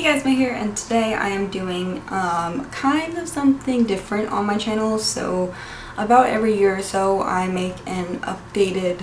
Hey guys, May here, and today I am doing kind of something different on my channel. So about every year or so I make an updated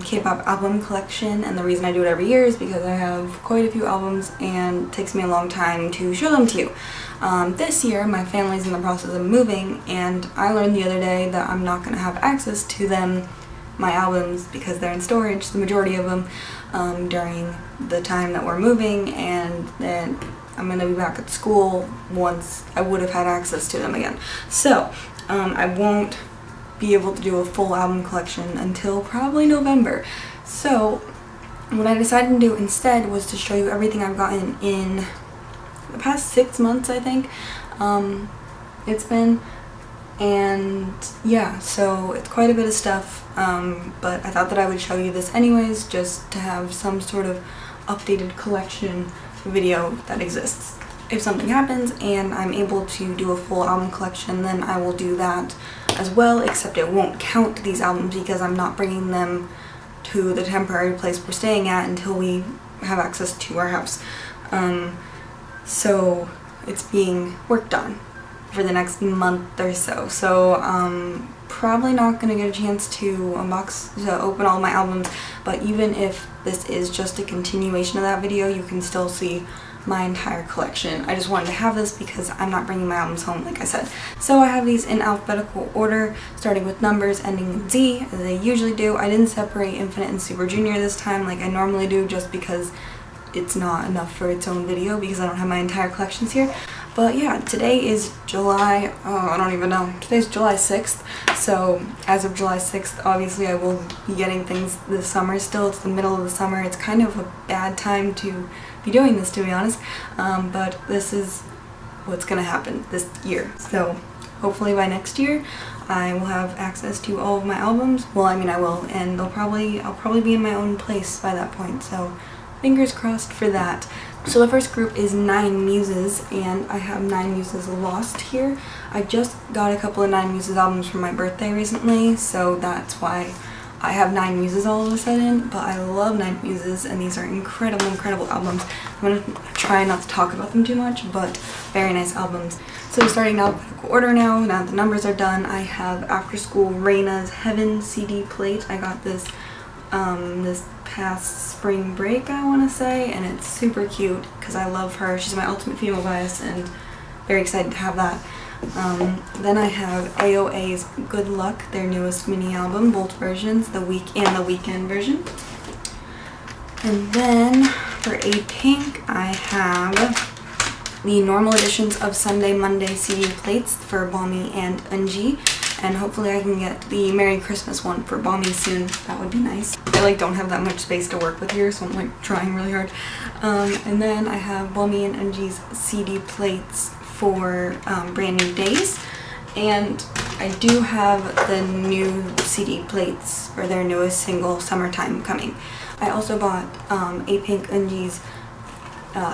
K-pop album collection, and the reason I do it every year is because I have quite a few albums and it takes me a long time to show them to you. This year my family's in the process of moving, and I learned the other day that I'm not going to have access to them, my albums, because they're in storage, the majority of them, during the time that we're moving, and then I'm going to be back at school once I would have had access to them again. So I won't be able to do a full album collection until probably November. So what I decided to do instead was to show you everything I've gotten in the past 6 months, I think. It's been, and yeah, so it's quite a bit of stuff, but I thought that I would show you this anyways, just to have some sort of updated collection video that exists. If something happens and I'm able to do a full album collection, then I will do that as well, except it won't count these albums because I'm not bringing them to the temporary place we're staying at until we have access to our house. So it's being worked on for the next month or so. So probably not gonna get a chance to open all my albums, but even if this is just a continuation of that video, you can still see my entire collection. I just wanted to have this because I'm not bringing my albums home, like I said. So I have these in alphabetical order, starting with numbers ending in Z, as I usually do. I didn't separate Infinite and Super Junior this time like I normally do, just because it's not enough for its own video because I don't have my entire collections here. But yeah, today is July, I don't even know, today's July 6th, so as of July 6th, obviously I will be getting things this summer still. It's the middle of the summer, it's kind of a bad time to be doing this, to be honest, but this is what's gonna happen this year. So hopefully by next year I will have access to all of my albums. Well, I mean, I will, and I'll probably be in my own place by that point, so fingers crossed for that. So the first group is 9 Muses, and I have 9 Muses lost here. I just got a couple of 9 Muses albums for my birthday recently, so that's why I have 9 Muses all of a sudden, but I love 9 Muses, and these are incredible, incredible albums. I'm going to try not to talk about them too much, but very nice albums. So starting in alphabetical order now that the numbers are done, I have After School Reina's Heaven CD plate. I got this this past spring break, I want to say, and it's super cute because I love her. She's my ultimate female bias, and very excited to have that. Then I have AOA's Good Luck, their newest mini album, both versions, the week and the weekend version. And then for APINK, I have the normal editions of Sunday Monday CD plates for Bomi and Eunji, and hopefully I can get the Merry Christmas one for Bomi soon. That would be nice. I don't have that much space to work with here, so I'm trying really hard. And then I have Bomi and Eunji's CD plates for Brand New Days, and I do have the new CD plates for their newest single, Summertime, coming. I also bought APINK Eunji's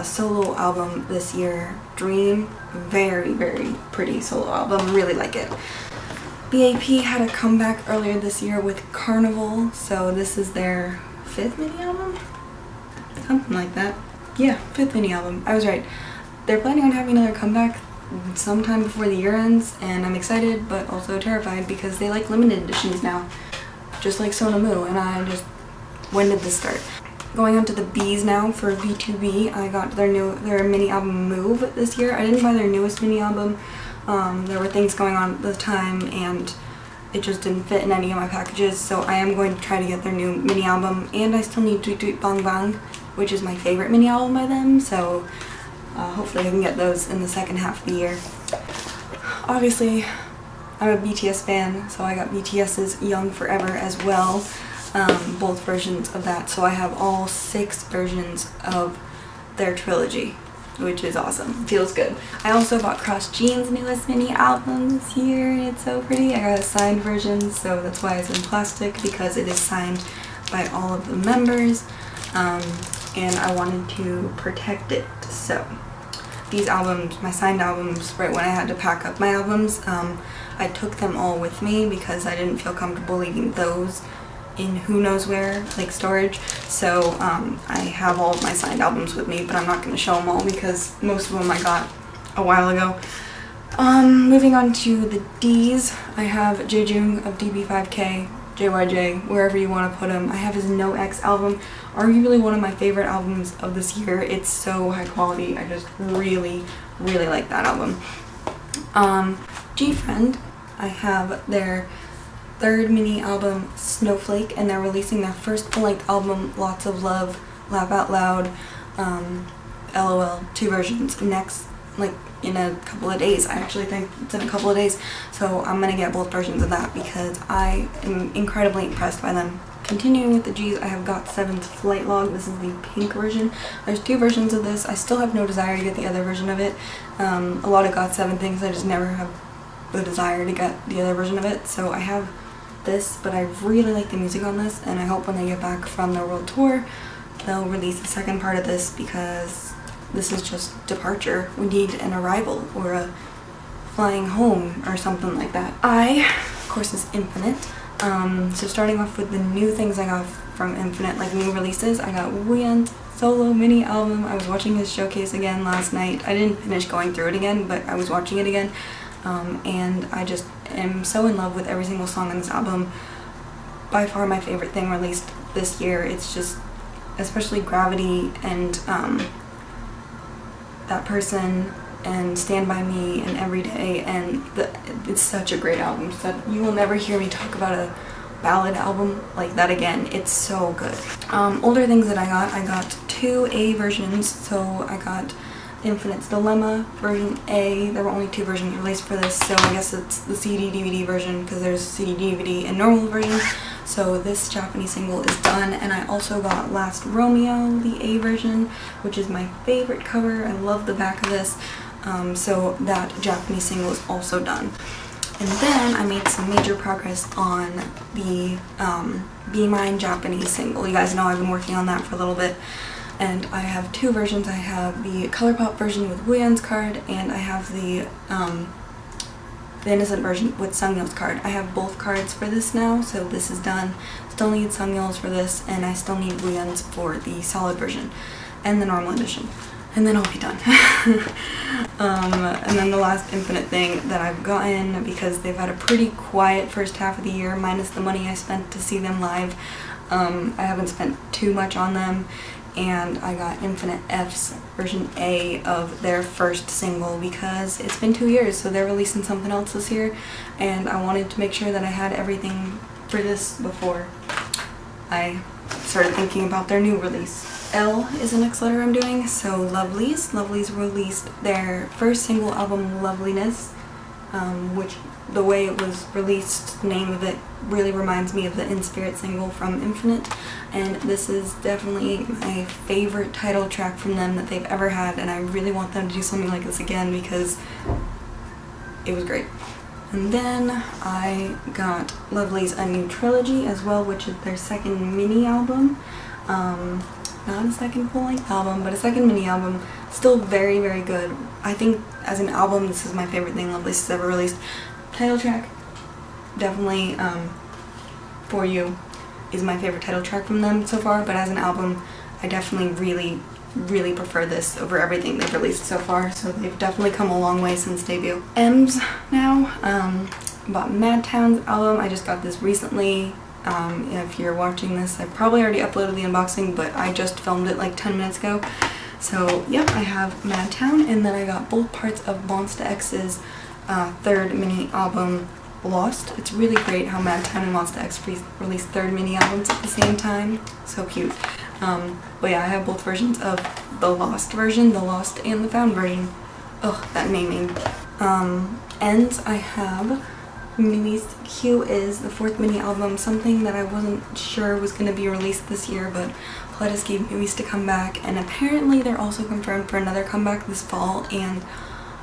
solo album this year, Dream. Very, very pretty solo album, really like it. BAP had a comeback earlier this year with Carnival, so this is their 5th mini album? Something like that. Yeah, 5th mini album. I was right. They're planning on having another comeback sometime before the year ends, and I'm excited but also terrified because they like limited editions now, just like Sonamu, and when did this start? Going on to the B's now. For B2B, I got their mini album Move this year. I didn't buy their newest mini album. There were things going on at the time and it just didn't fit in any of my packages, so I am going to try to get their new mini album, and I still need Tweet Tweet Bang Bang, which is my favorite mini album by them, so hopefully I can get those in the second half of the year. Obviously, I'm a BTS fan, so I got BTS's Young Forever as well, both versions of that, so I have all 6 versions of their trilogy, which is awesome. Feels good. I also bought Cross Jean's newest mini album this year. It's so pretty. I got a signed version, so that's why it's in plastic, because it is signed by all of the members, and I wanted to protect it. So these albums, my signed albums, right when I had to pack up my albums, I took them all with me because I didn't feel comfortable leaving those in who knows where, like storage. So I have all of my signed albums with me, but I'm not going to show them all because most of them I got a while ago. Moving on to the Ds, I have Jejung of DB5K, JYJ, wherever you want to put him. I have his No X album, arguably one of my favorite albums of this year. It's so high quality. I just really, really like that album. GFriend, I have their third mini album, Snowflake, and they're releasing their first full-length album, Lots of Love, Laugh Out Loud, LOL, 2 versions, next, like, in a couple of days. I actually think it's in a couple of days, so I'm gonna get both versions of that because I am incredibly impressed by them. Continuing with the G's, I have GOT7's Flight Log. This is the pink version. There's 2 versions of this. I still have no desire to get the other version of it. A lot of GOT7 things, I just never have the desire to get the other version of it, so I have this, but I really like the music on this, and I hope when they get back from their world tour, they'll release the second part of this because this is just departure. We need an arrival or a flying home or something like that. I, of course, is Infinite. So starting off with the new things I got from Infinite, like new releases, I got Won's solo mini album. I was watching his showcase again last night. I didn't finish going through it again, but I was watching it again. And I just am so in love with every single song on this album. By far my favorite thing released this year. It's just, especially Gravity and That Person and Stand By Me and Every Day, and it's such a great album. So you will never hear me talk about a ballad album like that again. It's so good. Older things that I got 2 A versions. So I got Infinite's Dilemma version A. There were only 2 versions released for this, so I guess it's the CD DVD version because there's CD DVD and normal version. So this Japanese single is done, and I also got Last Romeo, the A version, which is my favorite cover. I love the back of this. So that Japanese single is also done. And then I made some major progress on the Be Mine Japanese single. You guys know I've been working on that for a little bit. And I have 2 versions. I have the ColourPop version with Wooyeon's card, and I have the Innocent version with Sungyeol's card. I have both cards for this now, so this is done. Still need Sungyeol's for this, and I still need Wooyeon's for the solid version and the normal edition. And then I'll be done. And then the last Infinite thing that I've gotten, because they've had a pretty quiet first half of the year, minus the money I spent to see them live. I haven't spent too much on them. And I got Infinite F's version A of their first single because it's been 2 years, so they're releasing something else this year, and I wanted to make sure that I had everything for this before I started thinking about their new release. L is the next letter I'm doing, so Lovelyz. Lovelyz released their first single album, Loveliness, which the way it was released, the name of it really reminds me of the In Spirit single from Infinite, and this is definitely my favorite title track from them that they've ever had, and I really want them to do something like this again because it was great. And then I got Lovelyz A New Trilogy as well, which is their second mini album. Not a second full-length album, but a second mini album. Still very, very good. I think as an album, this is my favorite thing Lovelyz has ever released. Title track, definitely For You is my favorite title track from them so far, but as an album, I definitely really prefer this over everything they've released so far, so they've definitely come a long way since debut. M's now, bought Madtown's album. I just got this recently. If you're watching this, I probably already uploaded the unboxing, but I just filmed it like 10 minutes ago. So yep, I have Madtown, and then I got both parts of Monsta X's third mini album, Lost. It's really great how Madtown and Monsta X released third mini albums at the same time. So cute. But yeah, I have both versions of the Lost version, the Lost and the Found version. Ugh, that naming. Ends, I have Released Q is the fourth mini album, something that I wasn't sure was going to be released this year, but Pledis gave Nuis to come back, and apparently they're also confirmed for another comeback this fall, and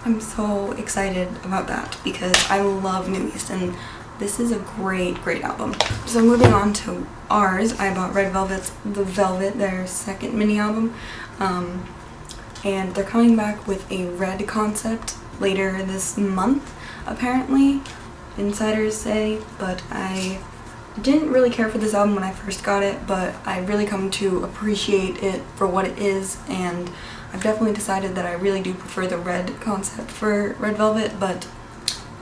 I'm so excited about that because I love Nuis, and this is a great album. So moving on to ours, I bought Red Velvet's The Velvet, their second mini album, and they're coming back with a red concept later this month, apparently. Insiders say, but I didn't really care for this album when I first got it, but I really come to appreciate it for what it is, and I've definitely decided that I really do prefer the red concept for Red Velvet, but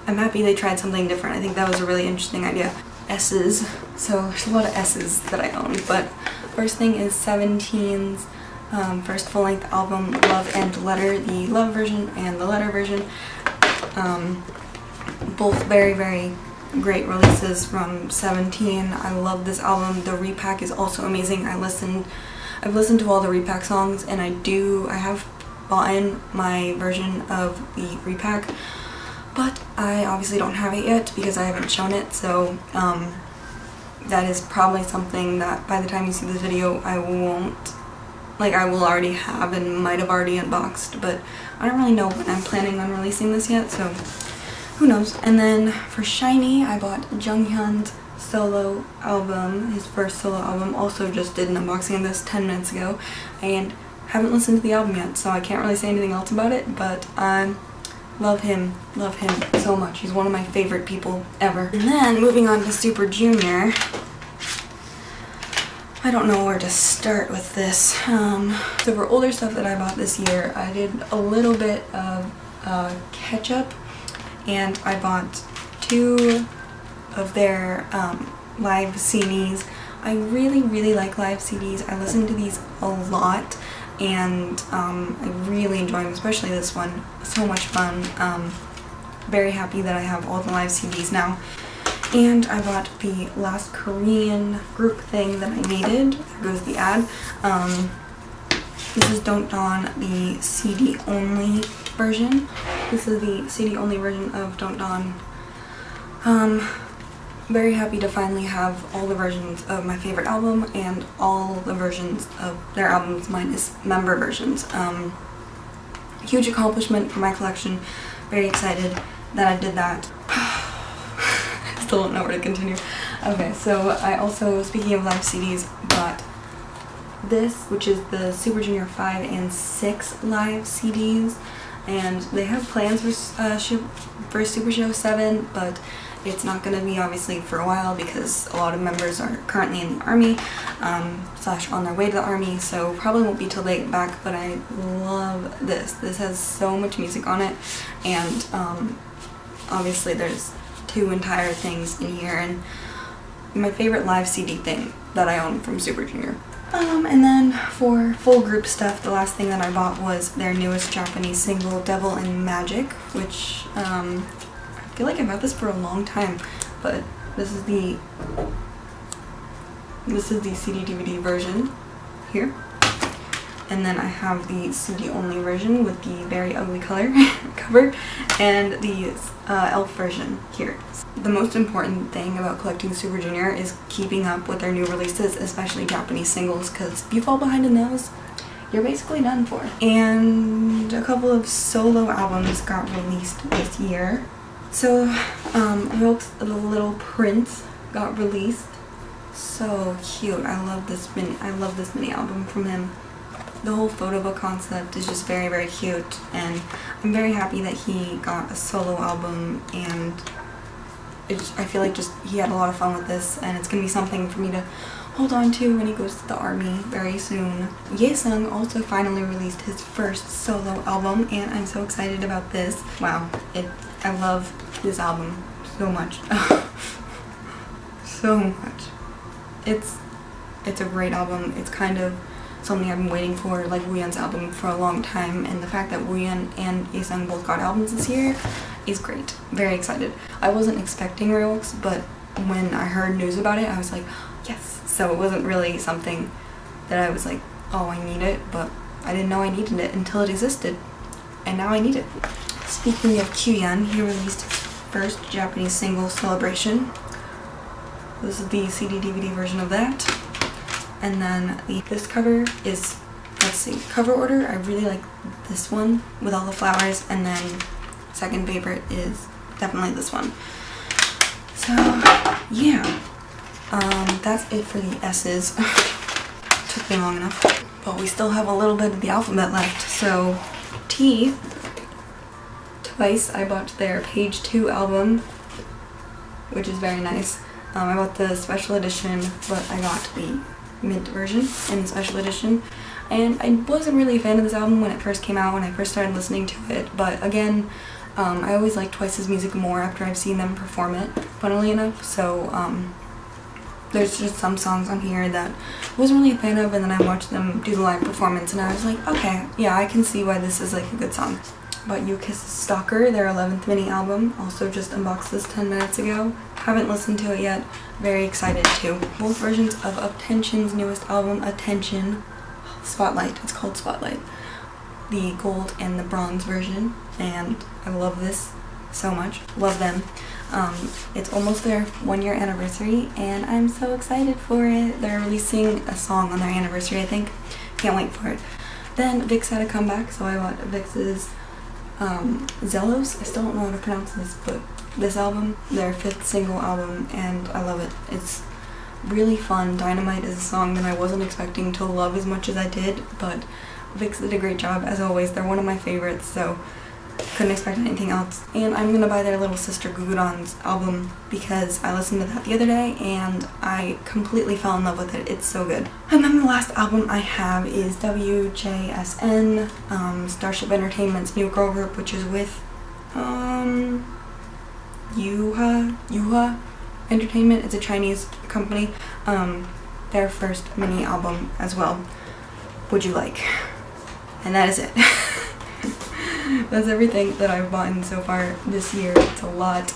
I'm happy they tried something different. I think that was a really interesting idea. S's. So there's a lot of S's that I own, but first thing is 17's first full-length album, Love and Letter, the Love version and the Letter version. Both very, very great releases from 17. I love this album. The repack is also amazing. I've listened to all the repack songs, and I have bought in my version of the repack, but I obviously don't have it yet because I haven't shown it, so that is probably something that by the time you see this video I will already have and might have already unboxed, but I don't really know when I'm planning on releasing this yet, so who knows. And then for SHINee, I bought Junghyun's solo album, his first solo album. Also just did an unboxing of this 10 minutes ago and haven't listened to the album yet, so I can't really say anything else about it, but I love him so much. He's one of my favorite people ever. And then moving on to Super Junior. I don't know where to start with this. So for older stuff that I bought this year, I did a little bit of catch-up, and I bought 2 of their live CDs. I really like live CDs. I listen to these a lot, and I really enjoy them, especially this one. So much fun. Very happy that I have all the live CDs now. And I bought the last Korean group thing that I needed. There goes the ad. This is Don't Dawn, the CD only version. This is the CD only version of Don't Dawn. Very happy to finally have all the versions of my favorite album and all the versions of their albums minus member versions. Huge accomplishment for my collection. Very excited that I did that. Still don't know where to continue. Okay, so I also, speaking of live CDs, bought this, which is the Super Junior 5 and 6 live CDs, and they have plans for Super Show 7, but it's not going to be obviously for a while because a lot of members are currently in the army, slash on their way to the army, so probably won't be till they get back, but I love this. This has so much music on it, and obviously there's 2 entire things in here, and my favorite live CD thing that I own from Super Junior. And then for full group stuff, the last thing that I bought was their newest Japanese single, Devil and Magic, which I feel like I've had this for a long time, but this is the CD DVD version here. And then I have the CD only version with the very ugly cover, and the ELF version here. The most important thing about collecting Super Junior is keeping up with their new releases, especially Japanese singles, because if you fall behind in those, you're basically done for. And a couple of solo albums got released this year. So, Roke's The Little Prince got released. So cute. I love this mini album from him. The whole photo book concept is just very, very cute, and I'm very happy that he got a solo album, and I feel like just he had a lot of fun with this, and it's gonna be something for me to hold on to when he goes to the army very soon. Ye-sung also finally released his first solo album, and I'm so excited about this. Wow, I love this album so much. So much. It's a great album. It's kind of something I've been waiting for, like Wooyeon's album, for a long time, and the fact that Wooyeon and Ye-sung both got albums this year is great. Very excited. I wasn't expecting Ryok's, but when I heard news about it, I was like, yes. So it wasn't really something that I was like, oh, I need it, but I didn't know I needed it until it existed, and now I need it. Speaking of Kyuhyun, he released his first Japanese single, Celebration. This is the CD DVD version of that. And then this cover is, let's see, cover order, I really like this one with all the flowers, and then second favorite is definitely this one. So yeah, that's it for the S's. Took me long enough, but we still have a little bit of the alphabet left. So T, twice I bought their Page 2 album, which is very nice. I bought the special edition, but I got the mint version in the special edition. And I wasn't really a fan of this album when it first came out, when I first started listening to it, but again, I always like Twice's music more after I've seen them perform it, funnily enough, so there's just some songs on here that I wasn't really a fan of, and then I watched them do the live performance and I was like, okay, yeah, I can see why this is like a good song. But You Kiss a Stalker, their 11th mini album, also just unboxed this 10 minutes ago. Haven't listened to it yet, very excited too. Both versions of Attention's newest album, Attention, Spotlight, it's called Spotlight. The gold and the bronze version, and I love this so much, love them. It's almost their 1-year anniversary and I'm so excited for it. They're releasing a song on their anniversary, I think. Can't wait for it. Then VIX had a comeback, so I bought VIX's Zelos, I still don't know how to pronounce this, but this album, their 5th single album, and I love it. It's really fun. Dynamite is a song that I wasn't expecting to love as much as I did, but VIX did a great job as always. They're one of my favorites, so couldn't expect anything else. And I'm gonna buy their little sister Gugudon's album because I listened to that the other day and I completely fell in love with it. It's so good. And then the last album I have is WJSN, Starship Entertainment's new girl group, which is with Yuha Entertainment. It's a Chinese company. Their first mini album as well. Would you like? And that is it. That's everything that I've bought so far this year. It's a lot.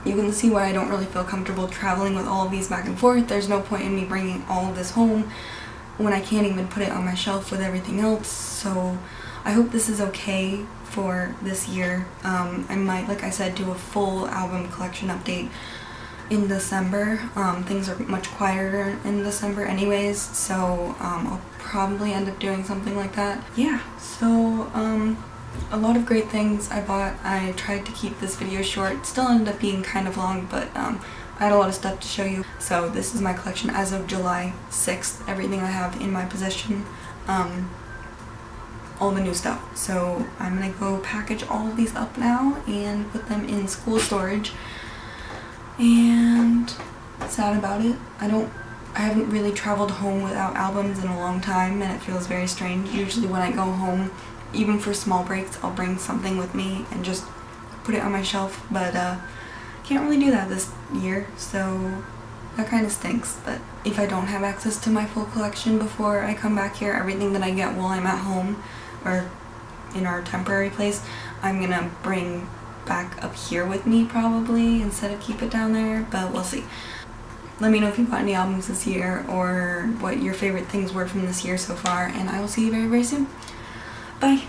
You can see why I don't really feel comfortable traveling with all of these back and forth. There's no point in me bringing all of this home when I can't even put it on my shelf with everything else. So I hope this is okay for this year. I might, like I said, do a full album collection update in December. Things are much quieter in December anyways, so I'll probably end up doing something like that. Yeah, so a lot of great things I bought. I tried to keep this video short, still ended up being kind of long, but I had a lot of stuff to show you. So this is my collection as of July 6th, everything I have in my possession, all the new stuff. So I'm gonna go package all of these up now and put them in school storage. And sad about it. I haven't really traveled home without albums in a long time, and it feels very strange. Usually when I go home, even for small breaks, I'll bring something with me and just put it on my shelf, but can't really do that this year, so that kind of stinks. But if I don't have access to my full collection before I come back here, everything that I get while I'm at home or in our temporary place, I'm gonna bring back up here with me probably instead of keep it down there, but we'll see. Let me know if you bought any albums this year or what your favorite things were from this year so far, and I will see you very, very soon. Bye!